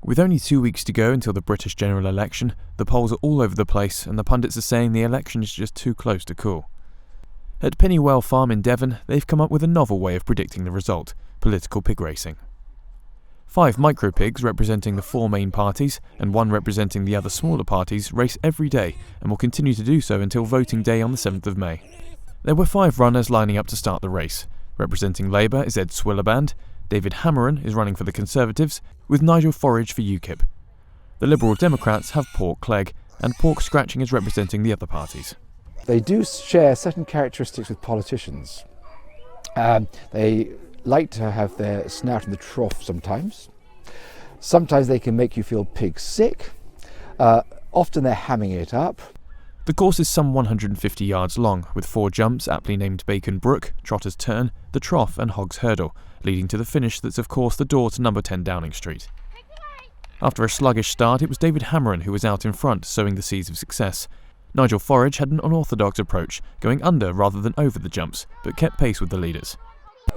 With only 2 weeks to go until the British general election, the polls are all over the place and the pundits are saying the election is just too close to call. At Pennywell Farm in Devon, they've come up with a novel way of predicting the result: political pig racing. 5 micro-pigs representing the 4 main parties and 1 representing the other smaller parties race every day and will continue to do so until voting day on the 7th of May. There were 5 runners lining up to start the race. Representing Labour is Ed Swillaband, David Hameron is running for the Conservatives, with Nigel Forage for UKIP. The Liberal Democrats have Pork Clegg, and Pork Scratching is representing the other parties. They do share certain characteristics with politicians. They like to have their snout in the trough sometimes. Sometimes they can make you feel pig sick. Often they're hamming it up. The course is some 150 yards long, with 4 jumps aptly named Bacon Brook, Trotter's Turn, The Trough and Hog's Hurdle, leading to the finish that's of course the door to number 10 Downing Street. After a sluggish start, it was David Hameron who was out in front, sowing the seeds of success. Nigel Forage had an unorthodox approach, going under rather than over the jumps, but kept pace with the leaders.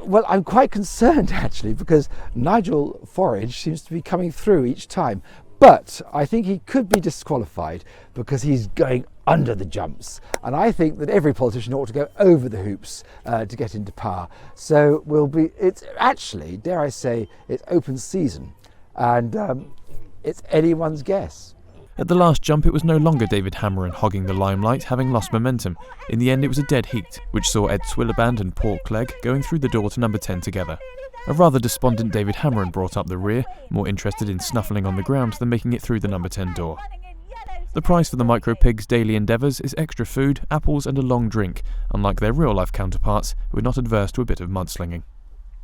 Well, I'm quite concerned actually, because Nigel Forage seems to be coming through each time. But I think he could be disqualified because he's going under the jumps. And I think that every politician ought to go over the hoops to get into power. So it's actually, dare I say, it's open season. And it's anyone's guess. At the last jump, it was no longer David Hameron hogging the limelight, having lost momentum. In the end, it was a dead heat, which saw Ed Swillaband and Pork Clegg going through the door to number 10 together. A rather despondent David Hameron brought up the rear, more interested in snuffling on the ground than making it through the number 10 door. The prize for the micro-pigs' daily endeavours is extra food, apples and a long drink, unlike their real-life counterparts who are not adverse to a bit of mudslinging.